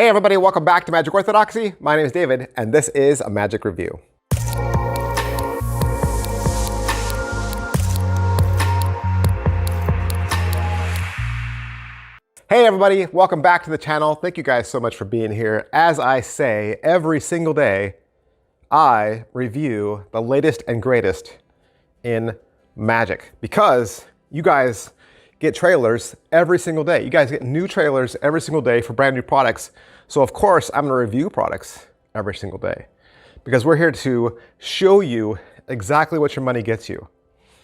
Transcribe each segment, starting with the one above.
Hey everybody, welcome back to Magic Orthodoxy. My name is David, and this is a Magic Review. Hey everybody, welcome back to the channel. Thank you guys so much for being here. As I say every single day, I review the latest and greatest in Magic because you guys get trailers every single day. You guys get new trailers every single day for brand new products. So of course, I'm gonna review products every single day because we're here to show you exactly what your money gets you.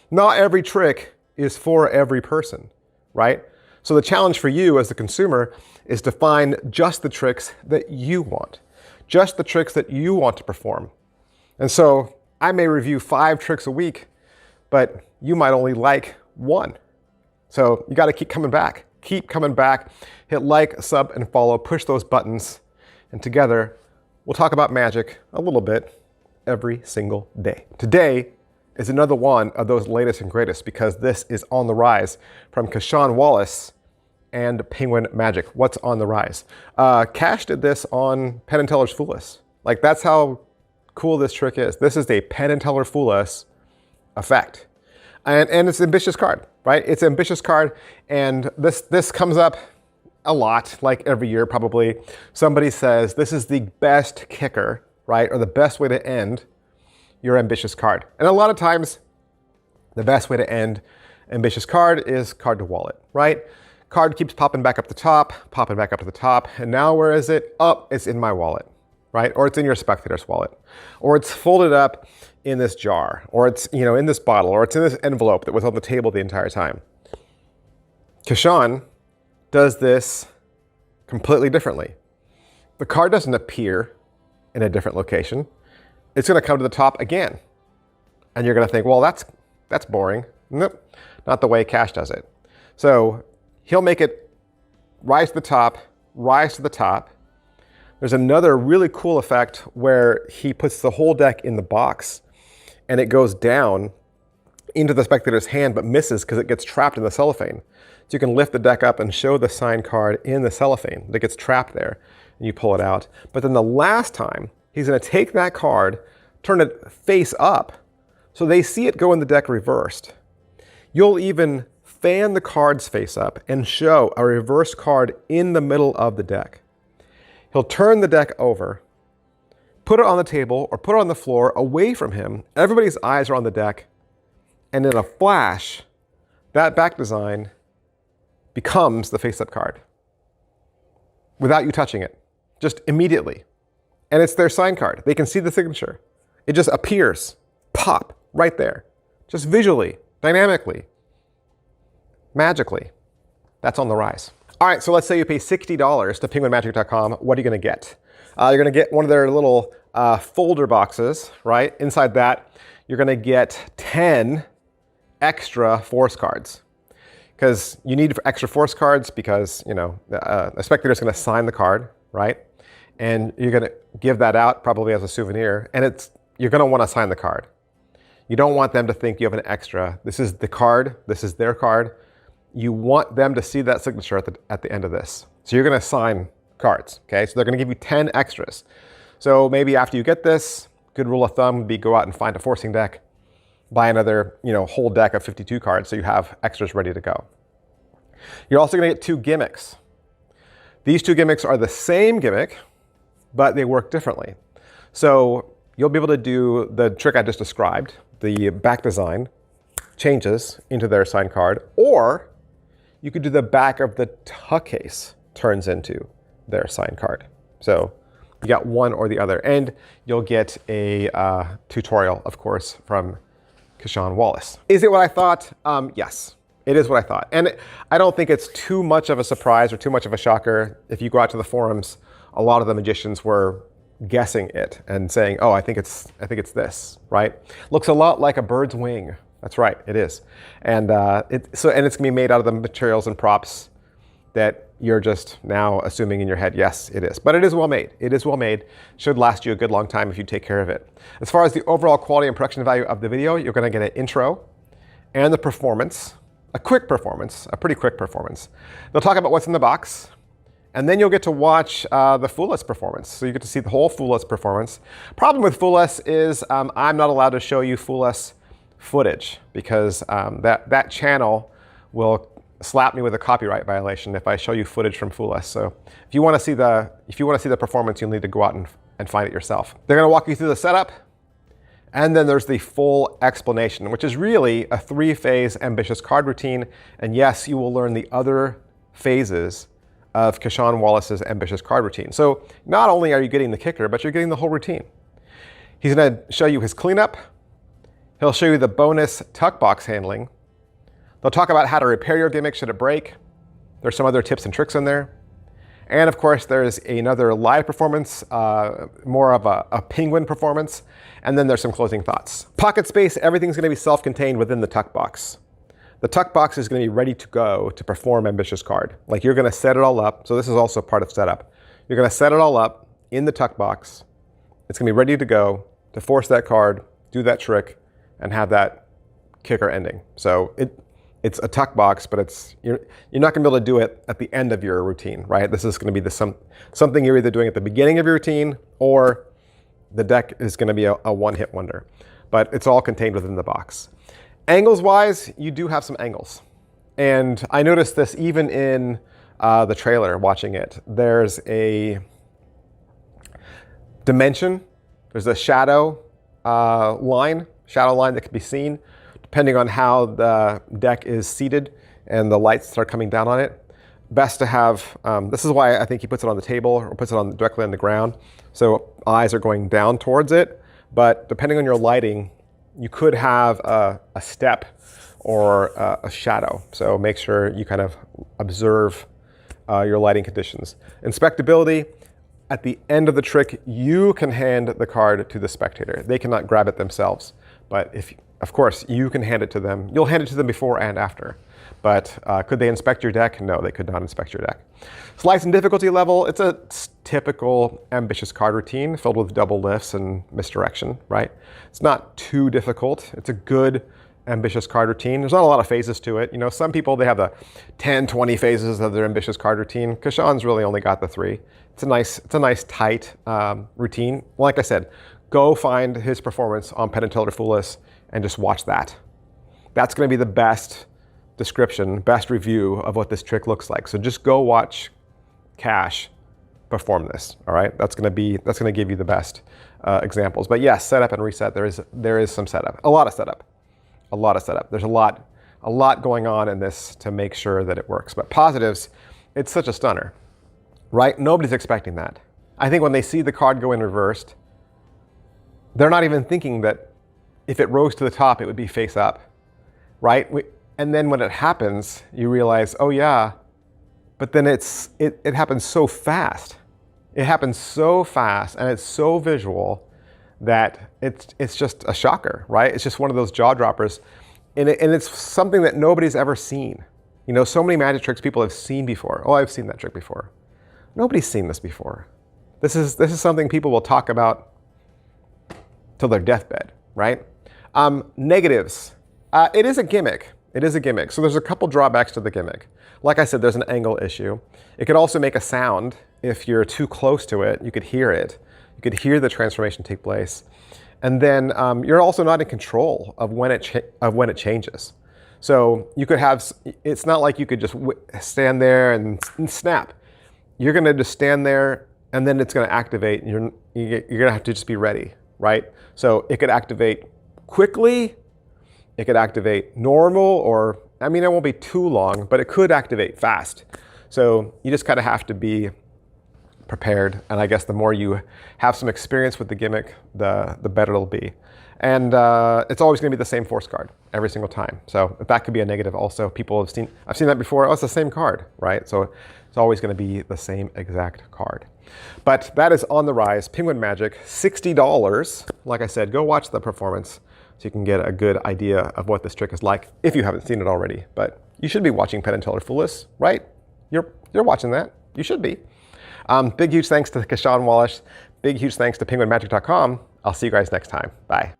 Not every trick is for every person, right? So the challenge for you as the consumer is to find just the tricks that you want, just the tricks that you want to perform. And so I may review 5 tricks a week, but you might only like 1. So you gotta keep coming back. Keep coming back, hit like, sub, and follow, push those buttons, and together we'll talk about magic a little bit every single day. Today is another one of those latest and greatest because this is on the rise from Casshan, Wallace, and Penguin Magic. What's on the rise? Cash did this on Penn and Teller's Fool Us. Like, that's how cool this trick is. This is a Penn and Teller Fool Us effect. And it's an ambitious card, right? It's an ambitious card, and this comes up a lot, like every year probably. Somebody says this is the best kicker, right? Or the best way to end your ambitious card. And a lot of times, the best way to end ambitious card is card to wallet, right? Card keeps popping back up the top, popping back up to the top, and now where is it? Oh, it's in my wallet, right? Or it's in your spectator's wallet, or it's folded up in this jar, or it's, you know, in this bottle, or it's in this envelope that was on the table the entire time. Casshan does this completely differently. The card doesn't appear in a different location. It's gonna come to the top again. And you're gonna think, well, that's boring. Nope, not the way Cash does it. So he'll make it rise to the top, rise to the top. There's another really cool effect where he puts the whole deck in the box and it goes down into the spectator's hand but misses because it gets trapped in the cellophane. So you can lift the deck up and show the signed card in the cellophane that gets trapped there, and you pull it out. But then the last time, he's gonna take that card, turn it face up, so they see it go in the deck reversed. You'll even fan the cards face up and show a reversed card in the middle of the deck. He'll turn the deck over, put it on the table or put it on the floor away from him. Everybody's eyes are on the deck. And in a flash, that back design becomes the face-up card without you touching it, just immediately. And it's their sign card. They can see the signature. It just appears, pop, right there. Just visually, dynamically, magically. That's on the rise. All right, so let's say you pay $60 to penguinmagic.com. What are you gonna get? You're gonna get one of their little folder boxes, right? Inside that, you're gonna get 10 extra force cards. Because you need extra force cards because, you know, a spectator's gonna sign the card, right? And you're gonna give that out probably as a souvenir, and you're gonna wanna sign the card. You don't want them to think you have an extra. This is the card, this is their card. You want them to see that signature at the end of this. So you're gonna sign cards, okay? So they're gonna give you 10 extras. So maybe after you get this, good rule of thumb would be go out and find a forcing deck, buy another, you know, whole deck of 52 cards so you have extras ready to go. You're also gonna get 2 gimmicks. These 2 gimmicks are the same gimmick, but they work differently. So you'll be able to do the trick I just described, the back design changes into their signed card, or you could do the back of the tuck case turns into their signed card. So you got one or the other, and you'll get a tutorial, of course, from Casshan Wallace. Is it what I thought? Yes, it is what I thought. And I don't think it's too much of a surprise or too much of a shocker. If you go out to the forums, a lot of the magicians were guessing it and saying, oh, I think it's this, right? Looks a lot like a bird's wing. That's right, it is. And it's gonna be made out of the materials and props that you're just now assuming in your head, yes, it is. But it is well made. It is well made. Should last you a good long time if you take care of it. As far as the overall quality and production value of the video, you're gonna get an intro and the performance, a quick performance, a pretty quick performance. They'll talk about what's in the box, And then you'll get to watch the Fool-less performance. So you get to see the whole Fool-less performance. Problem with Fool-less is I'm not allowed to show you Fool-less footage because that channel will slap me with a copyright violation if I show you footage from Fool-less. So if you want to see the performance, you'll need to go out and find it yourself. They're going to walk you through the setup. And then there's the full explanation, which is really a 3-phase ambitious card routine. And yes, you will learn the other phases of Casshan Wallace's ambitious card routine. So not only are you getting the kicker, but you're getting the whole routine. He's going to show you his cleanup. He'll show you the bonus tuck box handling. They'll talk about how to repair your gimmick should it break. There's some other tips and tricks in there. And of course, there's another live performance, more of a penguin performance. And then there's some closing thoughts. Pocket space, everything's going to be self-contained within the tuck box. The tuck box is going to be ready to go to perform ambitious card. Like you're going to set it all up. So this is also part of setup. You're going to set it all up in the tuck box. It's going to be ready to go to force that card, do that trick, and have that kicker ending. So it's a tuck box, but you're not going to be able to do it at the end of your routine, right? This is going to be something you're either doing at the beginning of your routine or the deck is going to be a one-hit wonder. But it's all contained within the box. Angles-wise, you do have some angles. And I noticed this even in the trailer watching it. There's a dimension. There's a shadow line that can be seen depending on how the deck is seated and the lights start coming down on it. Best to have, this is why I think he puts it on the table or puts it directly on the ground. So eyes are going down towards it. But depending on your lighting, you could have a step or a shadow. So make sure you kind of observe your lighting conditions. Inspectability, at the end of the trick, you can hand the card to the spectator. They cannot grab it themselves. But of course, you can hand it to them. You'll hand it to them before and after. But could they inspect your deck? No, they could not inspect your deck. Slice and difficulty level, it's a typical ambitious card routine filled with double lifts and misdirection, right? It's not too difficult. It's a good ambitious card routine. There's not a lot of phases to it. You know, some people, they have the 10, 20 phases of their ambitious card routine. Casshan's really only got the 3. It's a nice tight routine. Like I said, go find his performance on Penn and Teller Fool-less and just watch that. That's going to be the best description, best review of what this trick looks like. So just go watch Cash perform this. All right, that's going to give you the best examples. But yes, setup and reset. There is some setup, a lot of setup. There's a lot going on in this to make sure that it works. But positives, it's such a stunner, right? Nobody's expecting that. I think when they see the card go in reversed, they're not even thinking that if it rose to the top, it would be face up, right? And then when it happens, you realize, oh yeah, but then it happens so fast. It happens so fast and it's so visual that it's just a shocker, right? It's just one of those jaw droppers. And it's something that nobody's ever seen. You know, so many magic tricks people have seen before. Oh, I've seen that trick before. Nobody's seen this before. This is something people will talk about till their deathbed, right? Negatives. It is a gimmick. It is a gimmick. So there's a couple drawbacks to the gimmick. Like I said, there's an angle issue. It could also make a sound. If you're too close to it, you could hear it. You could hear the transformation take place. And then you're also not in control of when it changes. So you could have, it's not like you could just stand there and snap. You're going to just stand there and then it's going to activate. And you're going to have to just be ready, right? So it could activate quickly. It could activate normal, or, I mean, it won't be too long, but it could activate fast. So you just kind of have to be prepared. And I guess the more you have some experience with the gimmick, the better it'll be. And it's always going to be the same force card every single time. So that could be a negative also. I've seen that before. Oh, it's the same card, right? So it's always going to be the same exact card. But that is on the rise. Penguin Magic, $60. Like I said, go watch the performance so you can get a good idea of what this trick is like if you haven't seen it already. But you should be watching Penn and Teller Fool-less, right? You're watching that. You should be. Big, huge thanks to Casshan Wallace. Big, huge thanks to penguinmagic.com. I'll see you guys next time. Bye.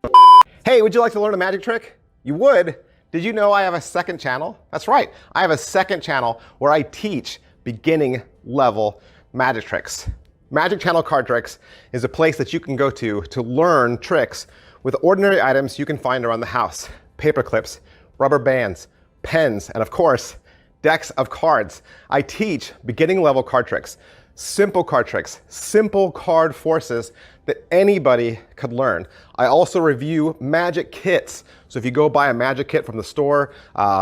Hey, would you like to learn a magic trick? You would? Did you know I have a second channel? That's right. I have a second channel where I teach beginning level magic tricks. Magic Channel Card Tricks is a place that you can go to learn tricks with ordinary items you can find around the house. Paper clips, rubber bands, pens, and of course, decks of cards. I teach beginning level card tricks, simple card tricks, simple card forces that anybody could learn. I also review magic kits. So if you go buy a magic kit from the store,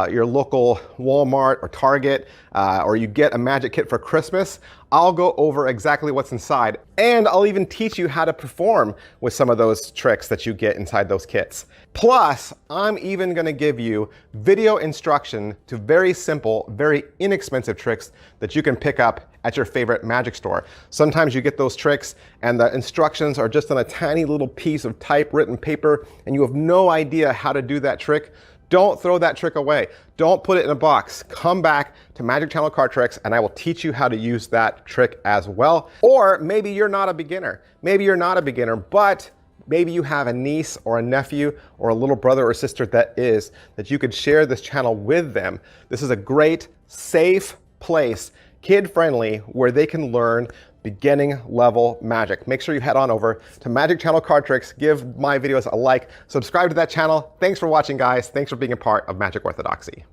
your local Walmart or Target, or you get a magic kit for Christmas, I'll go over exactly what's inside. And I'll even teach you how to perform with some of those tricks that you get inside those kits. Plus, I'm even gonna give you video instruction to very simple, very inexpensive tricks that you can pick up at your favorite magic store. Sometimes you get those tricks and the instructions are just on a tiny little piece of typewritten paper and you have no idea how to do that trick. Don't throw that trick away. Don't put it in a box. Come back to Magic Channel Card Tricks and I will teach you how to use that trick as well. Or maybe you're not a beginner. Maybe you're not a beginner, but maybe you have a niece or a nephew or a little brother or sister that you could share this channel with them. This is a great, safe place, kid-friendly, where they can learn beginning level magic. Make sure you head on over to Magic Channel Card Tricks, give my videos a like, subscribe to that channel. Thanks for watching, guys. Thanks for being a part of Magic Orthodoxy.